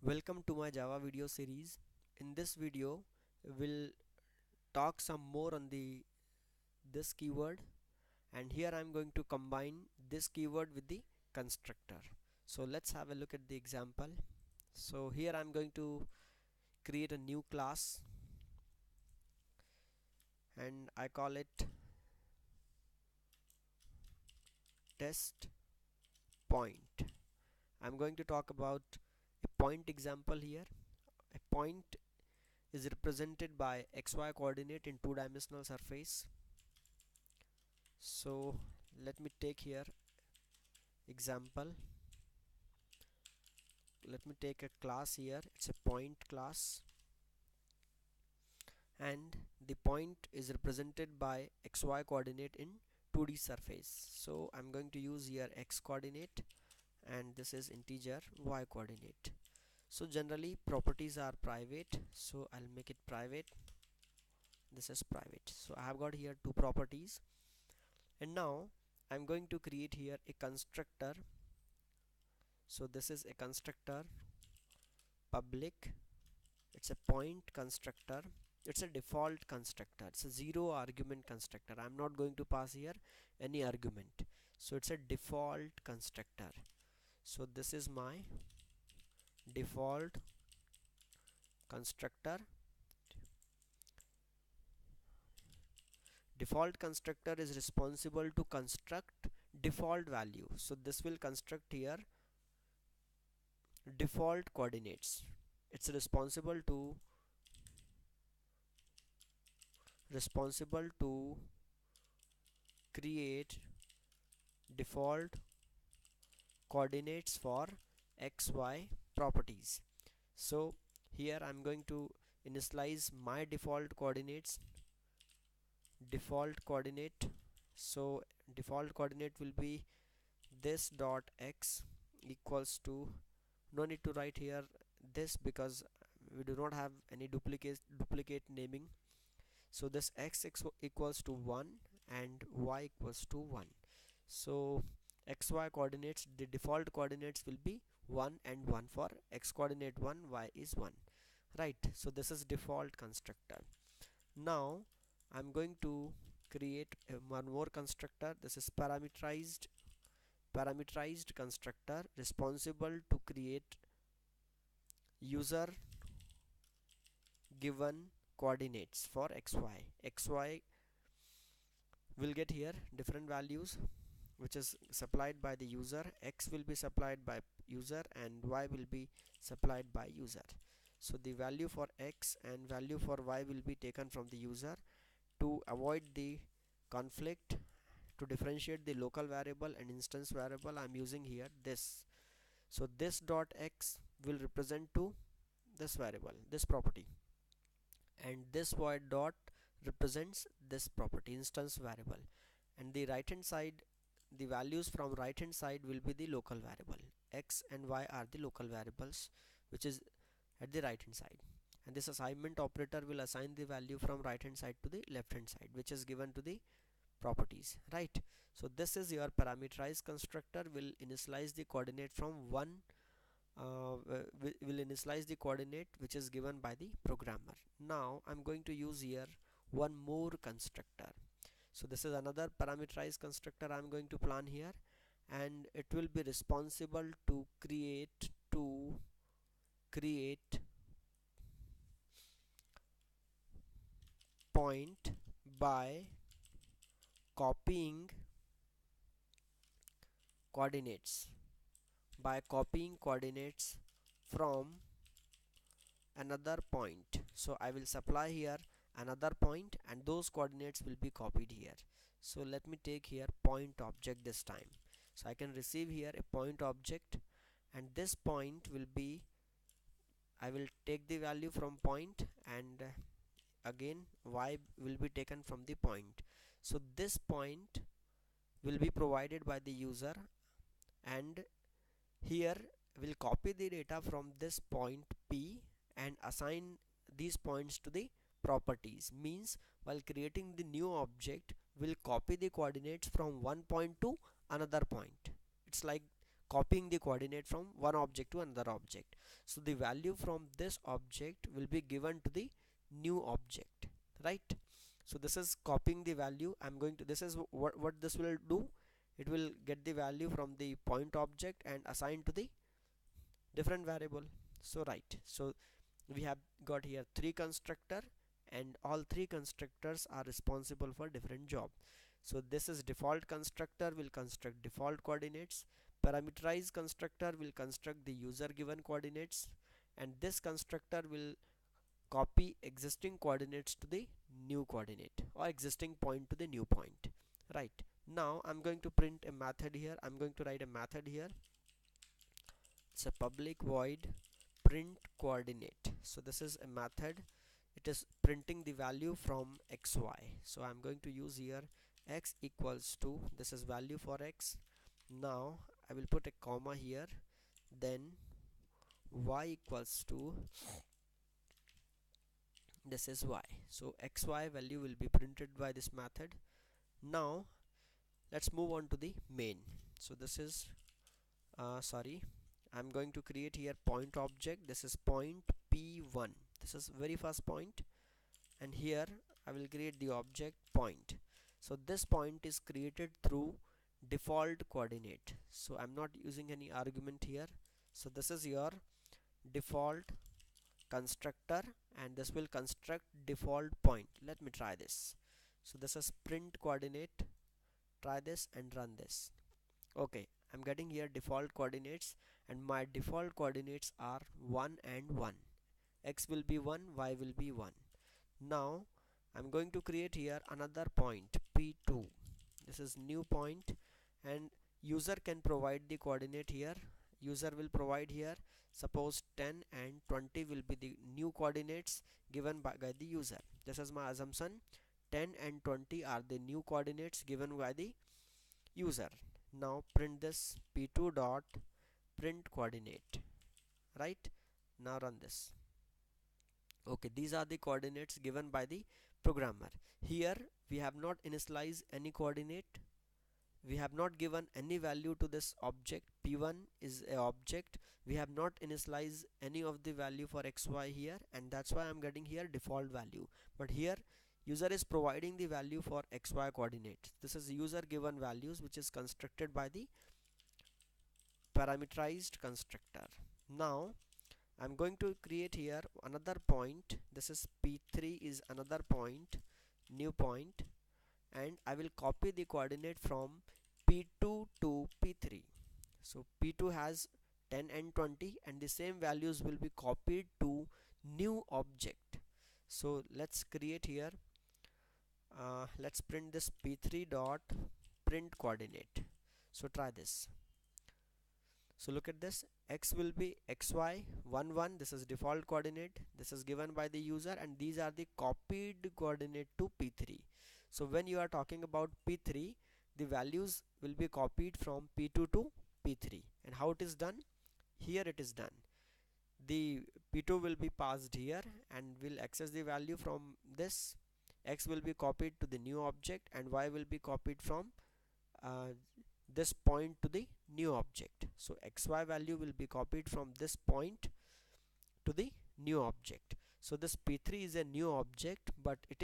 Welcome to my Java video series. In this video, we'll talk some more on the this keyword, and here I'm going to combine this keyword with the constructor. So let's have a look at the example. So here I'm going to create a new class and I call it test point. I'm going to talk about a point example here. A point is represented by xy coordinate in two-dimensional surface. So let me take here example. Let me take a class here. It's a point class, and the point is represented by xy coordinate in 2D surface. So I'm going to use here x coordinate, and this is integer y coordinate. So generally properties are private, so I'll make it private. This is private. So I have got here two properties, and now I'm going to create here a constructor. So this is a constructor public. It's a point constructor. It's a default constructor. It's a zero argument constructor. I'm not going to pass here any argument. So it's a default constructor. So this is my default constructor. Default constructor is responsible to construct default value. So this will construct here default coordinates. It's responsible to create default coordinates for xy properties. So here I'm going to initialize my default coordinate. So default coordinate will be this dot x equals to, no need to write here this because we do not have any duplicate naming. So this x equals to 1 and y equals to 1. So xy coordinates, the default coordinates will be 1 and 1. For x coordinate 1, y is 1, right? So this is default constructor. Now I'm going to create one more constructor. This is parameterized constructor, responsible to create user given coordinates for xy will get here different values which is supplied by the user. X will be supplied by user and y will be supplied by user. So the value for x and value for y will be taken from the user. To avoid the conflict, to differentiate the local variable and instance variable, I'm using here this. So this dot x will represent to this variable, this property, and this void dot represents this property, instance variable, and the right hand side, the values from right hand side will be the local variable. X and y are the local variables which is at the right hand side, and this assignment operator will assign the value from right hand side to the left hand side which is given to the properties, right? So this is your parameterized constructor. Will initialize the coordinate from one will initialize the coordinate which is given by the programmer. Now I'm going to use here one more constructor. So this is another parameterized constructor I'm going to plan here, and it will be responsible to create point by copying coordinates from another point. So I will supply here another point and those coordinates will be copied here. So let me take here point object this time. So I can receive here a point object, and this point will be, I will take the value from point, and again y will be taken from the point. So this point will be provided by the user, and here we'll copy the data from this point P and assign these points to the properties. Means while creating the new object, we'll copy the coordinates from one point to another point. It's like copying the coordinate from one object to another object. So the value from this object will be given to the new object, right? So this is copying the value. I'm going to, this is what this will do. It will get the value from the point object and assign to the different variable. So right, so we have got here three constructor, and all three constructors are responsible for different job. So this is default constructor will construct default coordinates, parameterized constructor will construct the user given coordinates, and this constructor will copy existing coordinates to the new coordinate, or existing point to the new point, right? Now I'm going to print a method here. I'm going to write a method here. It's a public void print coordinate. So this is a method. It is printing the value from xy. So I'm going to use here x equals to, this is value for x. Now I will put a comma here, then y equals to, this is y. So xy value will be printed by this method. Now let's move on to the main. So this is sorry, I'm going to create here point object. This is point p1, this is very first point, and here I will create the object point. So this point is created through default coordinate, so I'm not using any argument here. So this is your default constructor, and this will construct default point. Let me try this. So this is print coordinate. Try this and run this. Okay, I'm getting here default coordinates, and my default coordinates are 1 and 1. X will be 1, y will be 1. Now I'm going to create here another point p2. This is new point, and user can provide the coordinate here. User will provide here, suppose 10 and 20 will be the new coordinates given by the user. This is my assumption. 10 and 20 are the new coordinates given by the user. Now print this p2 dot print coordinate, right? Now run this. Okay, these are the coordinates given by the programmer. Here we have not initialized any coordinate, we have not given any value to this object. P1 is a object, we have not initialized any of the value for xy here, and that's why I'm getting here default value. But here user is providing the value for xy coordinates. This is user given values, which is constructed by the parameterized constructor. Now I'm going to create here another point. This is p3 is another point, new point, and I will copy the coordinate from p2 to p3. So p2 has 10 and 20, and the same values will be copied to new object. So let's create here, let's print this p3 dot print coordinate. So try this. So look at this, x will be xy 1 1, this is default coordinate, this is given by the user, and these are the copied coordinate to p3. So when you are talking about p3, the values will be copied from p2 to p3. And how it is done? Here it is done. The p2 will be passed here and will access the value from this. X will be copied to the new object, and y will be copied from this point to the new object. So xy value will be copied from this point to the new object. So this p3 is a new object, but it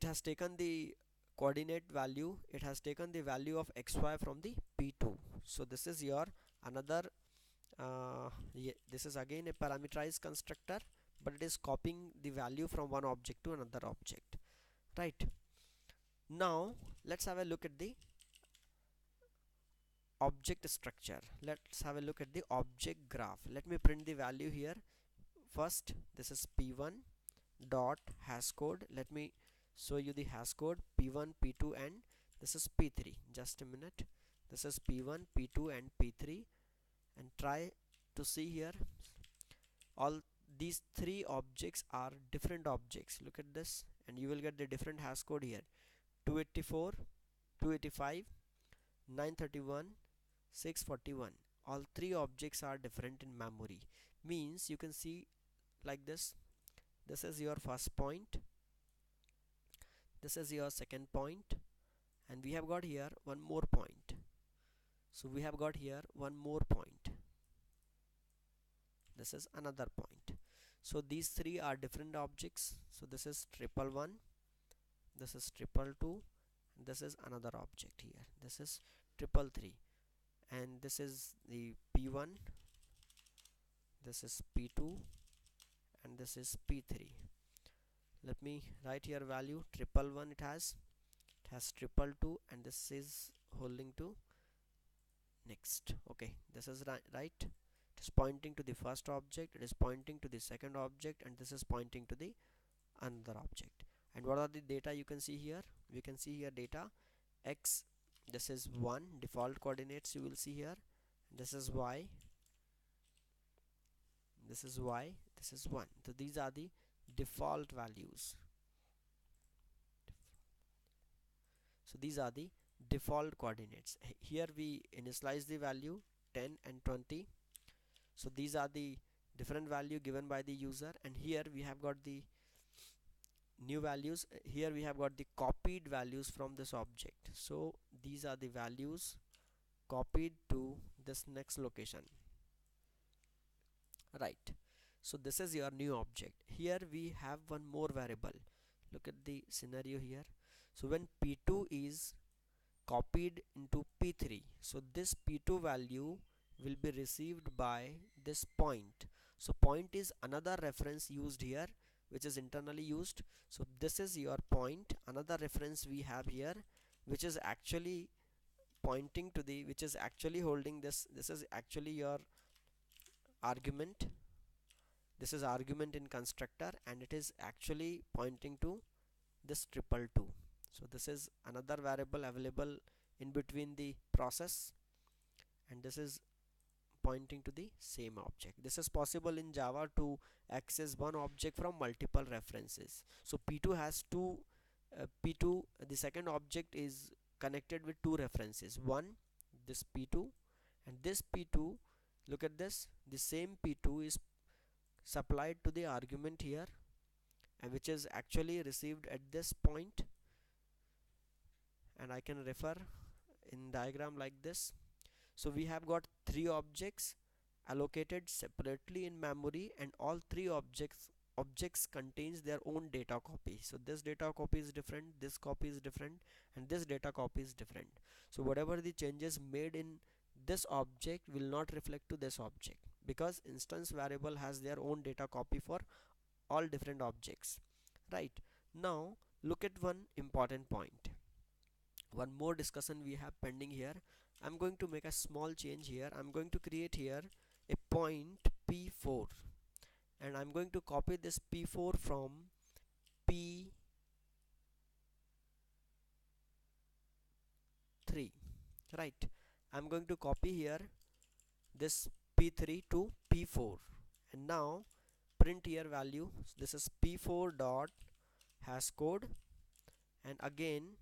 has taken the coordinate value, it has taken the value of xy from the p2. So this is your another this is again a parameterized constructor, but it is copying the value from one object to another object, right? Now let's have a look at the object structure. Let's have a look at the object graph. Let me print the value here. First, this is p1 dot hash code. Let me show you the hash code p1, p2, and this is p3. Just a minute. This is p1, p2, and p3, and try to see here. All these three objects are different objects. Look at this, and you will get the different hash code here: 284, 285, 931, 641. All three objects are different in memory. Means you can see like this. This is your first point, this is your second point, and we have got here one more point. So we have got here one more point. This is another point. So these three are different objects. So this is triple one, this is triple two, and this is another object here. This is triple three, and this is the P1, this is P2, and this is P3. Let me write here value. Triple one it has triple two, and this is holding to next. Okay, this is right. It is pointing to the first object, it is pointing to the second object, and this is pointing to the another object. And what are the data you can see here? We can see here data x, this is 1 default coordinates you will see here, this is y, this is y, this is 1. So these are the default values. So these are the default coordinates. Here we initialize the value 10 and 20. So these are the different value given by the user, and here we have got the new values. Here we have got the copied values from this object. So these are the values copied to this next location, right? So this is your new object. Here we have one more variable. Look at the scenario here. So when P2 is copied into P3, so this P2 value will be received by this point. So point is another reference used here, which is internally used. So this is your point, another reference we have here, which is actually pointing to the, which is actually holding this. This is actually your argument. This is argument in constructor, and it is actually pointing to this triple two. So this is another variable available in between the process, and this is pointing to the same object. This is possible in Java to access one object from multiple references. So P2 has two P2, the second object is connected with two references, one this P2 and this P2. Look at this, the same P2 is supplied to the argument here, and which is actually received at this point, and I can refer in diagram like this. So we have got three objects allocated separately in memory, and all three objects contains their own data copy. So this data copy is different, this copy is different, and this data copy is different. So whatever the changes made in this object will not reflect to this object, because instance variable has their own data copy for all different objects, right? Now look at one important point, one more discussion we have pending here. I'm going to make a small change here. I'm going to create here a point P4, and I'm going to copy this P4 from P3, right? I'm going to copy here this P3 to P4, and now print here value. So this is P4 dot hash code, and again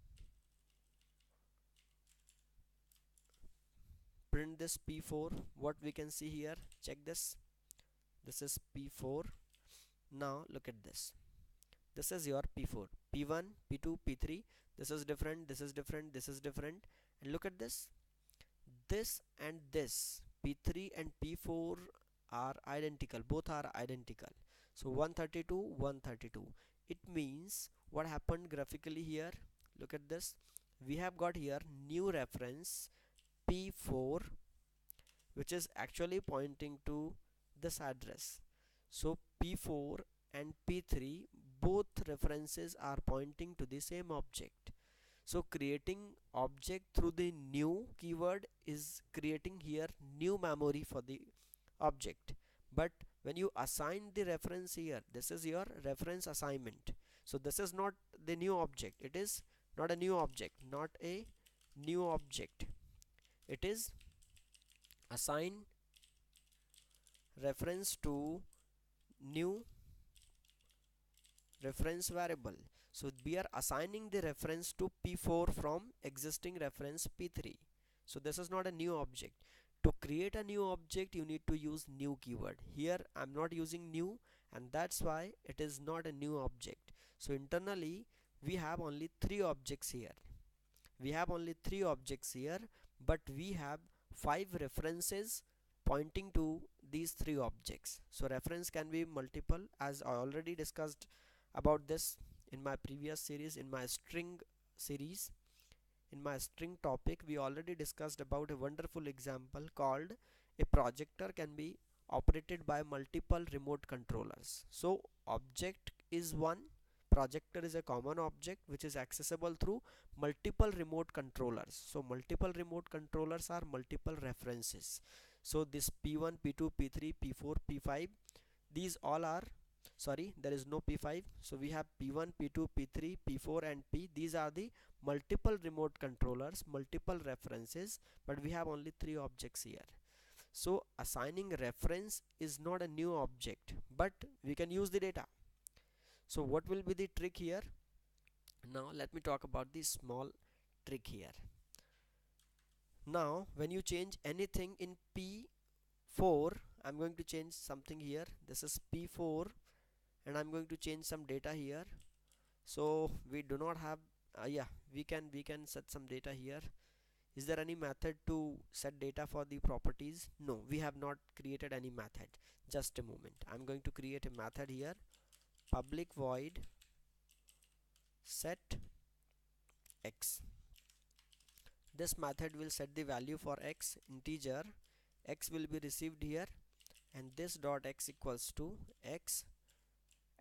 print this P4. What we can see here, check this, this is P4. Now look at this, this is your P4, P1, P2, P3. This is different, this is different, this is different, and look at this, this and this P3 and P4 are identical, both are identical. So 132, 132. It means what happened graphically here, look at this, we have got here new reference P4, which is actually pointing to this address. So P4 and P3, both references are pointing to the same object. So creating object through the new keyword is creating here new memory for the object. But when you assign the reference here, this is your reference assignment. So this is not the new object, it is not a new object, not a new object, it is assign reference to new reference variable. So we are assigning the reference to P4 from existing reference P3. So this is not a new object. To create a new object you need to use new keyword. Here I'm not using new, and that's why it is not a new object. So internally we have only three objects here. We have only three objects here, but we have 5 references pointing to these 3 objects. So reference can be multiple, as I already discussed about this in my previous series, in my string series. In my string topic, we already discussed about a wonderful example called a projector can be operated by multiple remote controllers. So object is one, projector is a common object which is accessible through multiple remote controllers. So multiple remote controllers are multiple references. So this P1, P2, P3, P4, P5, these all are, sorry, there is no P5, so we have P1, P2, P3, P4 and P. These are the multiple remote controllers, multiple references, but we have only 3 objects here. So assigning reference is not a new object, but we can use the data. So what will be the trick here? Now let me talk about the small trick here. Now when you change anything in P4, I'm going to change something here. This is P4 and I'm going to change some data here. So we do not have yeah, we can set some data here. Is there any method to set data for the properties? No, we have not created any method. Just a moment, I'm going to create a method here, public void set x. This method will set the value for x, integer. X will be received here, and this dot x equals to x.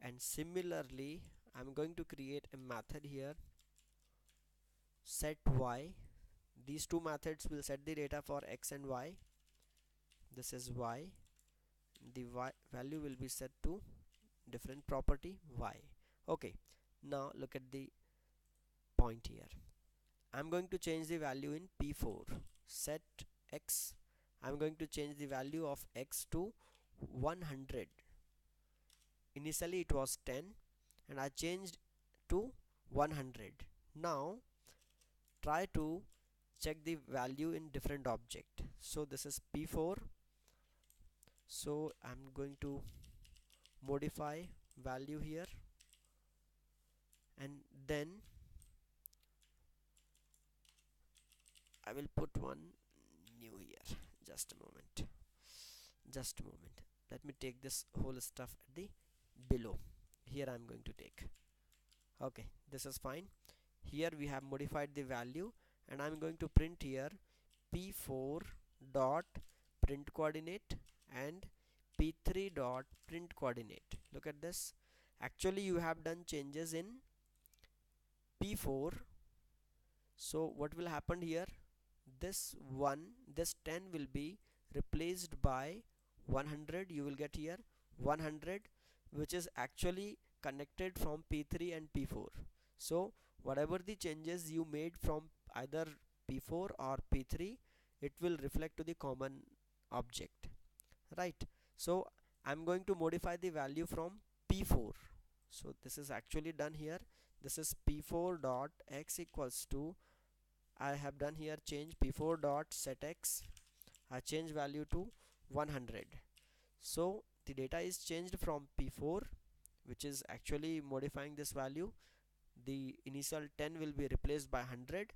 And similarly I'm going to create a method here, set y. These two methods will set the data for x and y. This is y, the y value will be set to different property y. Okay, now look at the point here. I'm going to change the value in P4, set x. I'm going to change the value of x to 100. Initially it was 10 and I changed to 100. Now try to check the value in different object. So this is P4, so I'm going to modify value here, and then I will put one new here. Just a moment, let me take this whole stuff at the below. Here I'm going to take, okay, this is fine. Here we have modified the value, and I'm going to print here P4 dot print coordinate and P3 dot print coordinate. Look at this, actually you have done changes in P4. So what will happen here, this 10 will be replaced by 100. You will get here 100, which is actually connected from P3 and P4. So whatever the changes you made from either P4 or P3, it will reflect to the common object, right? So I'm going to modify the value from P4. So this is actually done here. This is P4 dot x equals to, I have done here change P4 dot set x. I change value to 100. So the data is changed from P4, which is actually modifying this value. The initial 10 will be replaced by 100,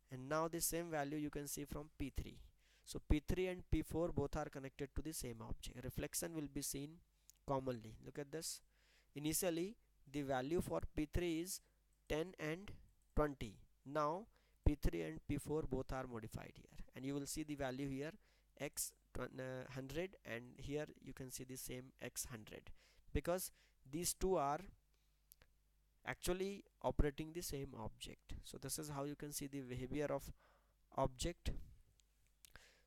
and now the same value you can see from P3. So P3 and P4 both are connected to the same object. Reflection will be seen commonly. Look at this. Initially the value for P3 is 10 and 20. Now P3 and P4 both are modified here, and you will see the value here x 100, and here you can see the same x 100, because these two are actually operating the same object. So this is how you can see the behavior of object.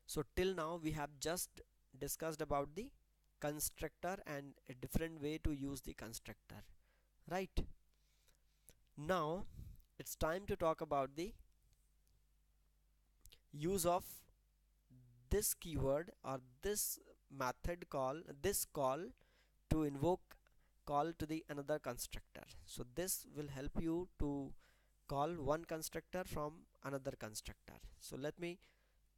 So till now we have just discussed about the constructor and a different way to use the constructor, right? Now it's time to talk about the use of this keyword or this method call, this call to invoke call to the another constructor. So this will help you to call one constructor from another constructor. So let me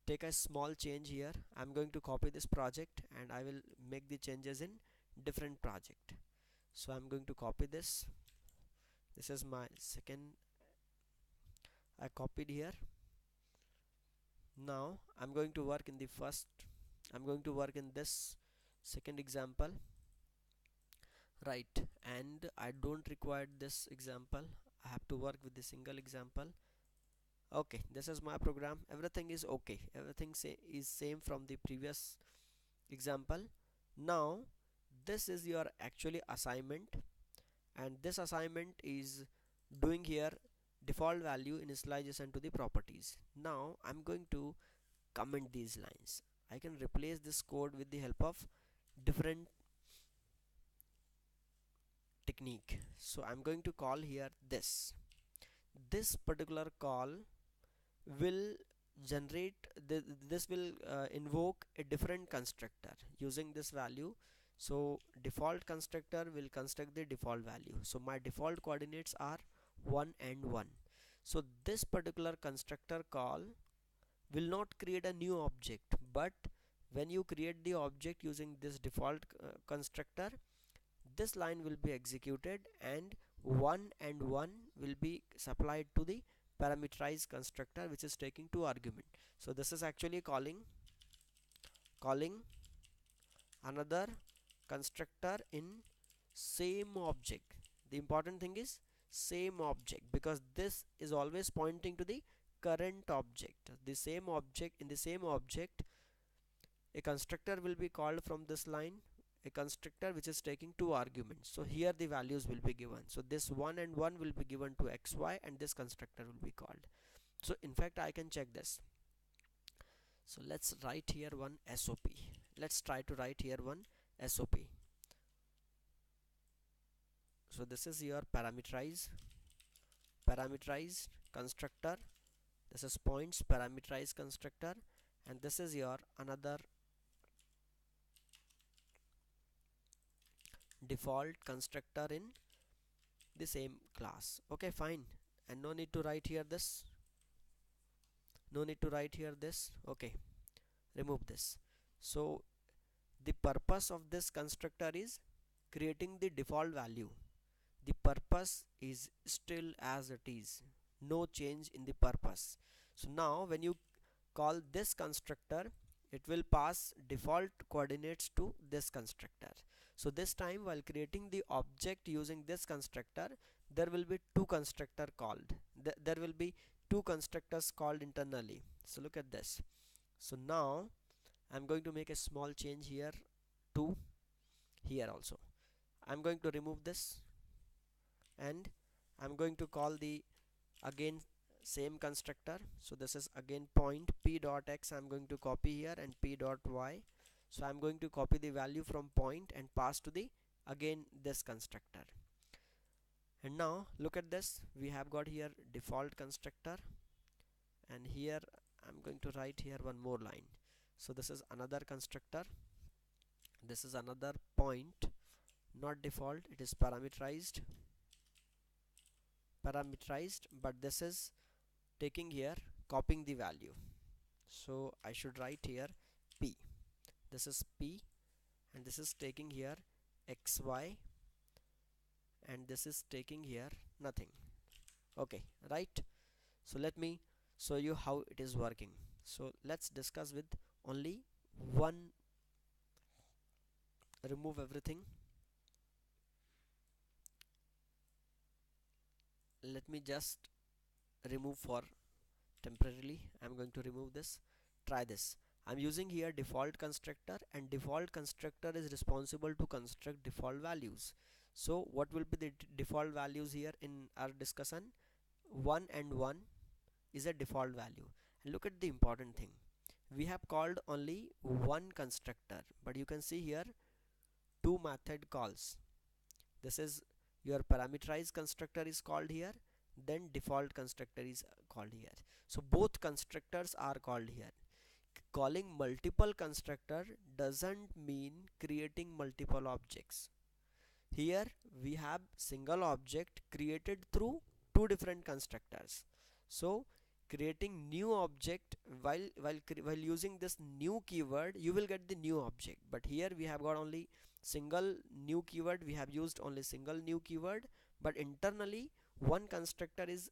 take a small change here. I'm going to copy this project and I will make the changes in different project. So I'm going to copy this. This is my second, I copied here. Now I'm going to work in the first, I'm going to work in this second example, right? And I don't require this example, I have to work with the single example. Okay, this is my program, everything is okay, everything is same from the previous example. Now this is your actually assignment, and this assignment is doing here default value initialization to the properties. Now I'm going to comment these lines. I can replace this code with the help of different technique. So I'm going to call here this particular call will generate this will invoke a different constructor using this value. So default constructor will construct the default value, so my default coordinates are 1 and 1. So this particular constructor call will not create a new object, but when you create the object using this default constructor, this line will be executed and 1 and 1 will be supplied to the parameterized constructor, which is taking two argument. So this is actually calling another constructor in same object. The important thing is same object, because this is always pointing to the current object. The same object, in the same object a constructor will be called from this line, a constructor which is taking two arguments. So here the values will be given, so this 1 and 1 will be given to xy and this constructor will be called. So in fact I can check this. So let's write here one SOP. Let's try to write here one SOP. So this is your parameterized constructor, this is points parameterized constructor, and this is your another default constructor in the same class. Okay, fine, and no need to write here this, no need to write here this. Okay, remove this. So the purpose of this constructor is creating the default value. The purpose is still as it is, no change in the purpose. So now when you call this constructor, it will pass default coordinates to this constructor. So this time while creating the object using this constructor, there will be two constructor called, there will be two constructors called internally. So look at this. So now I'm going to make a small change here to here also. I'm going to remove this and I'm going to call the again same constructor. So this is again point p dot x, I'm going to copy here, and p dot y. So I'm going to copy the value from point and pass to the again this constructor. And now look at this, we have got here default constructor, and here I'm going to write here one more line. So this is another constructor, this is another point, not default, it is parameterized, but this is taking here copying the value. So I should write here p, this is p, and this is taking here xy, and this is taking here nothing. Okay, right? So let me show you how it is working. So let's discuss with only one, remove everything. Let me just remove for temporarily, I'm going to remove this. Try this. I'm using here default constructor, and default constructor is responsible to construct default values. So what will be the default values here in our discussion? 1 and 1 is a default value. And look at the important thing, we have called only one constructor, but you can see here two method calls. This is your parameterized constructor is called here, then default constructor is called here. So both constructors are called here. Calling multiple constructor doesn't mean creating multiple objects. Here we have single object created through two different constructors. So creating new object, while using this new keyword, you will get the new object, but here we have got only single new keyword, we have used only single new keyword, but internally one constructor is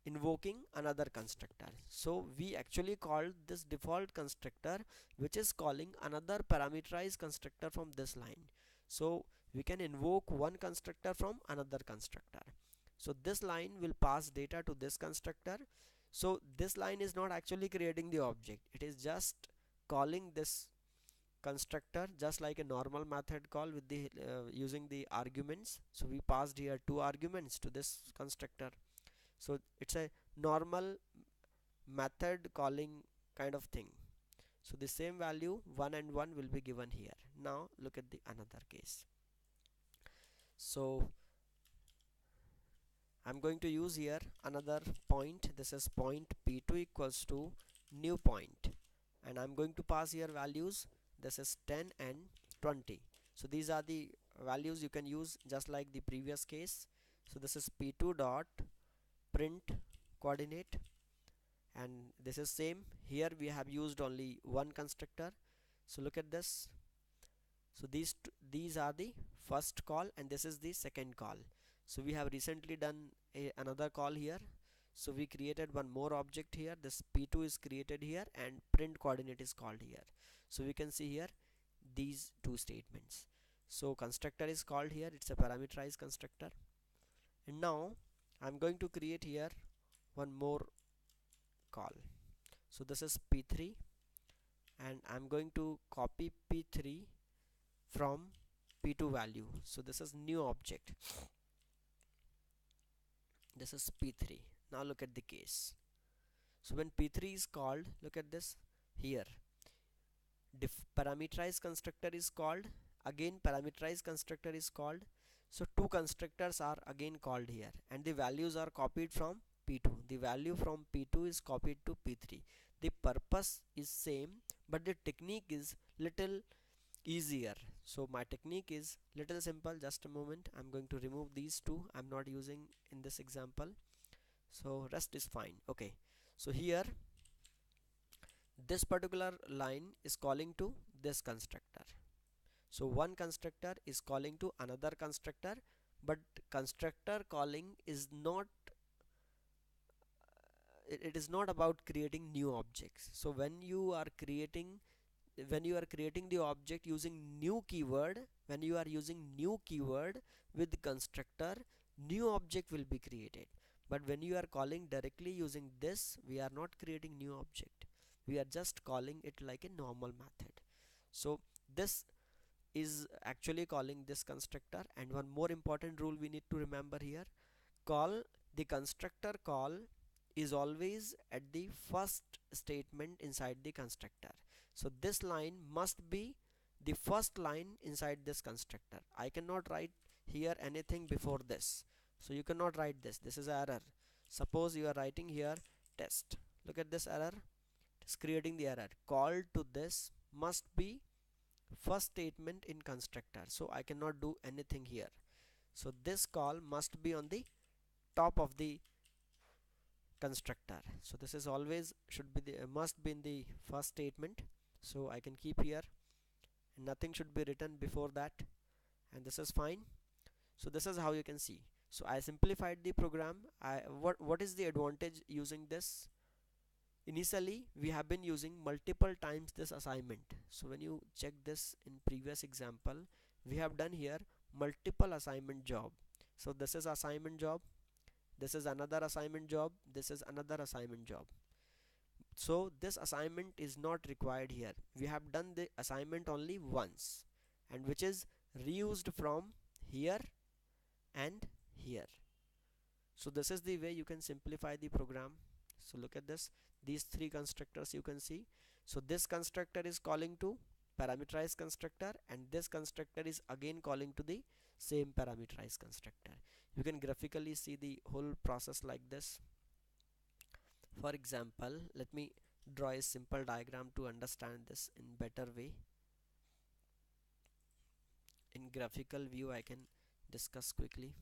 invoking another constructor. So we actually called this default constructor, which is calling another parameterized constructor from this line. So we can invoke one constructor from another constructor. So this line will pass data to this constructor. So this line is not actually creating the object, it is just calling this constructor just like a normal method call with the using the arguments. So we passed here two arguments to this constructor. So it's a normal method calling kind of thing. So the same value 1 and 1 will be given here. Now look at the another case. So I'm going to use here another point. This is point p2 equals to new point, and I'm going to pass here values. This is 10 and 20. So these are the values you can use just like the previous case. So this is p2 dot print coordinate, and this is same. Here we have used only one constructor. So look at this. So these are the first call and this is the second call. So we have recently done another call here. So we created one more object here. This p2 is created here and print coordinate is called here. So we can see here these two statements. So constructor is called here, it's a parameterized constructor. And now I'm going to create here one more call. So this is p3, and I'm going to copy p3 from p2 value. So this is new object, this is p3. Now look at the case. So when p3 is called, look at this here, parameterized constructor is called, again parameterized constructor is called. So two constructors are again called here and the values are copied from p2. The value from p2 is copied to p3. The purpose is same, but the technique is little easier. So my technique is little simple. Just a moment, I'm going to remove these two. I'm not using in this example, so rest is fine. Okay, so here this particular line is calling to this constructor. So one constructor is calling to another constructor, but constructor calling is not it is not about creating new objects. So when you are creating the object using new keyword, when you are using new keyword with constructor, new object will be created. But when you are calling directly using this, we are not creating new object, we are just calling it like a normal method. So this is actually calling this constructor. And one more important rule we need to remember here, call the constructor call is always at the first statement inside the constructor. So this line must be the first line inside this constructor. I cannot write here anything before this. So you cannot write this, this is error. Suppose you are writing here test, look at this error, it's creating the error. Call to this must be first statement in constructor, so I cannot do anything here. So this call must be on the top of the constructor. So this is always should be the must be in the first statement. So I can keep here, nothing should be written before that, and this is fine. So this is how you can see. So I simplified the program. What is the advantage using this? Initially we have been using multiple times this assignment. So when you check this in previous example, we have done here multiple assignment job. So this is assignment job, this is another assignment job, this is another assignment job. So this assignment is not required here. We have done the assignment only once, and which is reused from here and here. So this is the way you can simplify the program. So look at this, these three constructors you can see. So this constructor is calling to parameterized constructor, and this constructor is again calling to the same parameterized constructor. You can graphically see the whole process like this. For example, let me draw a simple diagram to understand this in better way. In graphical view I can discuss quickly.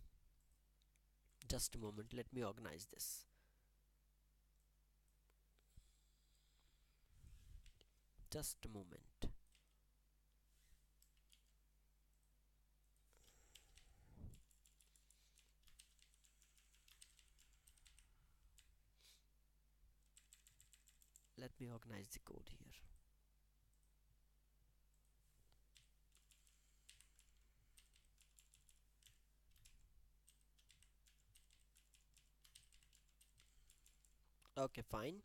Just a moment, let me organize this. Just a moment. Let me organize the code here. Okay, fine.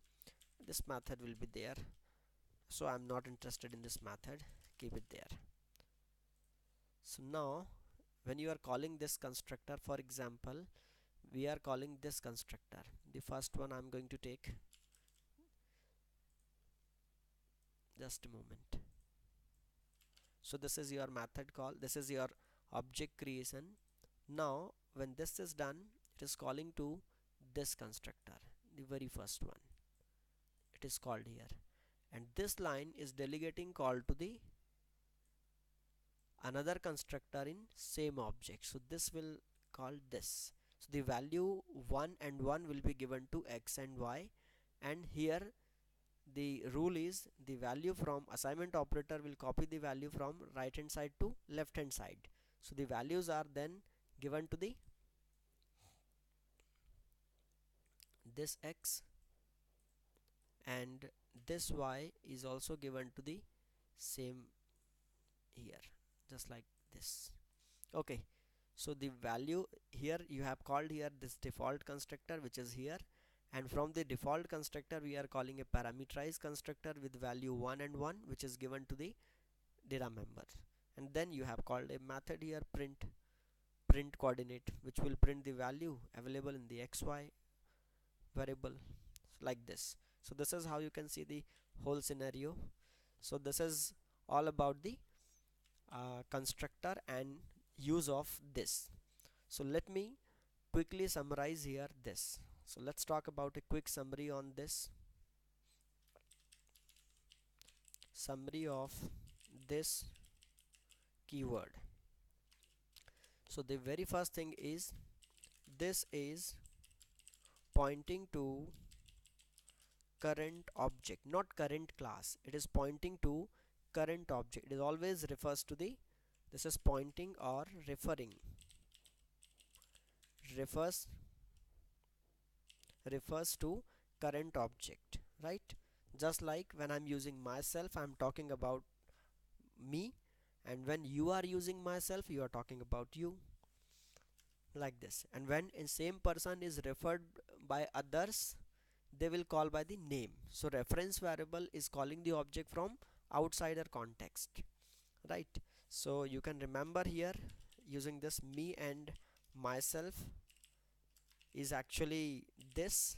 This method will be there, so I'm not interested in this method. Keep it there. So now when you are calling this constructor, for example, we are calling this constructor. The first one I'm going to take. Just a moment. So this is your method call, this is your object creation. Now when this is done, it is calling to this constructor, the very first one. It is called here, and this line is delegating call to the another constructor in same object. So this will call this. So the value 1 and 1 will be given to x and y, and here the rule is the value from assignment operator will copy the value from right hand side to left hand side. So the values are then given to the this x, and this y is also given to the same here, just like this. Okay, so the value here you have called here this default constructor which is here, and from the default constructor we are calling a parameterized constructor with value 1 and 1 which is given to the data member, and then you have called a method here print coordinate which will print the value available in the xy variable, like this. So this is how you can see the whole scenario. So this is all about the constructor and use of this. So let me quickly summarize here this. So let's talk about a quick summary on this. Summary of this keyword. So the very first thing is this is pointing to current object, not current class. It is pointing to current object. It always refers to the, this is pointing or referring, refers to current object, right? Just like when I'm using myself, I'm talking about me, and when you are using myself, you are talking about you, like this. And when a same person is referred by others, they will call by the name. So reference variable is calling the object from outsider context, right? So you can remember here using this me and myself is actually this,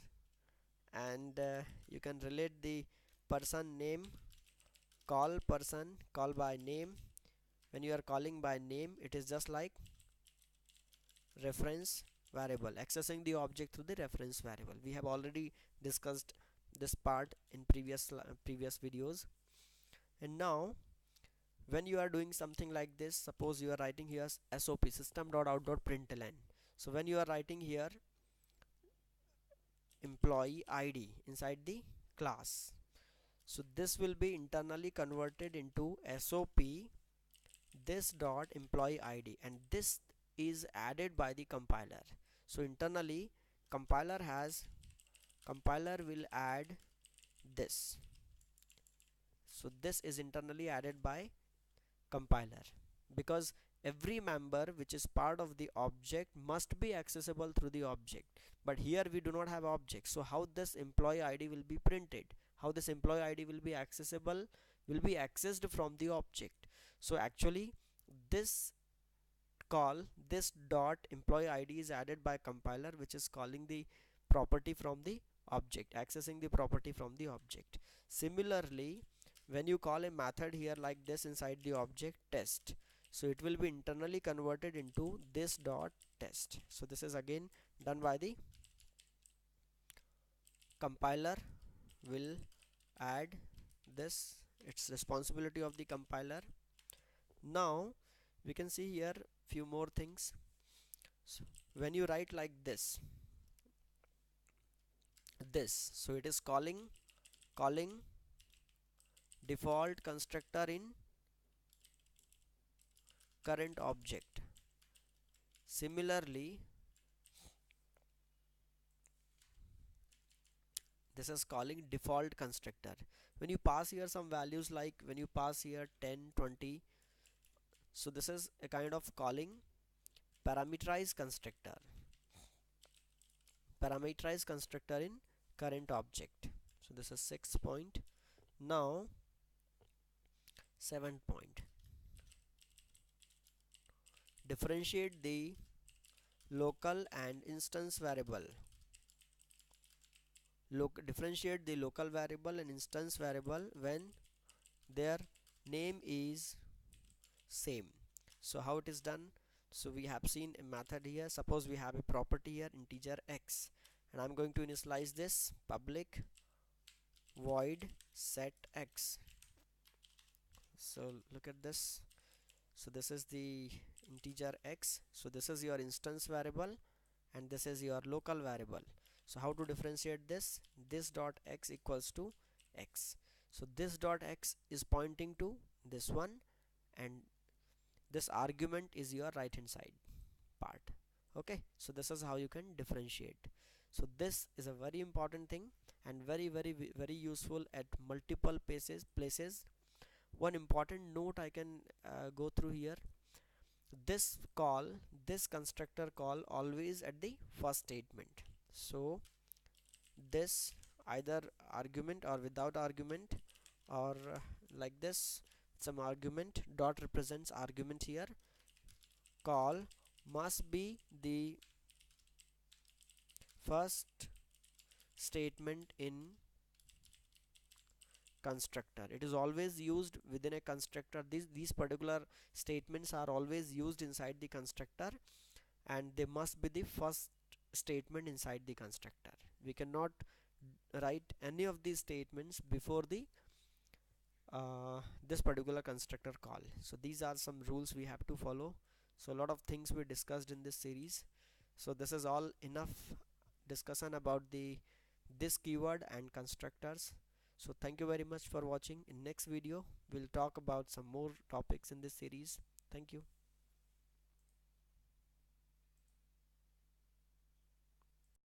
and you can relate the person name, call person, call by name. When you are calling by name, it is just like reference variable, accessing the object through the reference variable. We have already discussed this part in previous videos. And now when you are doing something like this, suppose you are writing here sop system.out.println. So when you are writing here employee id inside the class, so this will be internally converted into sop this dot employee id, and this is added by the compiler. So internally compiler will add this. So this is internally added by compiler, because every member which is part of the object must be accessible through the object, but here we do not have object. So how this employee id will be printed, how this employee id will be accessible, will be accessed from the object. So actually this call, this dot employee id is added by compiler, which is calling the property from the object, accessing the property from the object. Similarly, when you call a method here like this inside the object test, so it will be internally converted into this dot test. So this is again done by the compiler, will add this, it's responsibility of the compiler. Now we can see here few more things. So when you write like this, so it is calling default constructor in current object. Similarly This is calling default constructor. When you pass here some values, like when you pass here 10, 20, so this is a kind of calling parameterized constructor. Parameterized constructor in current object. So this is 6 point. Now 7 point. Differentiate the local and instance variable. Differentiate the local variable and instance variable when their name is same. So how it is done? So we have seen a method here. Suppose we have a property here, integer x, and I'm going to initialize this public void set x. So look at this. So this is the integer x. So this is your instance variable and this is your local variable. So how to differentiate this? This dot x equals to x. So this dot x is pointing to this one, and this argument is your right hand side part. Okay, so this is how you can differentiate. So this is a very important thing and very useful at multiple places. One important note I can go through here: this call, this constructor call always at the first statement. So this either argument or without argument, or like this, some argument, dot represents argument here, call must be the first statement in constructor. It is always used within a constructor. These particular statements are always used inside the constructor, and they must be the first statement inside the constructor. We cannot write any of these statements before the this particular constructor call. So these are some rules we have to follow. So a lot of things we discussed in this series. So this is all enough discussion about the this keyword and constructors. So thank you very much for watching. In next video we'll talk about some more topics in this series. Thank you.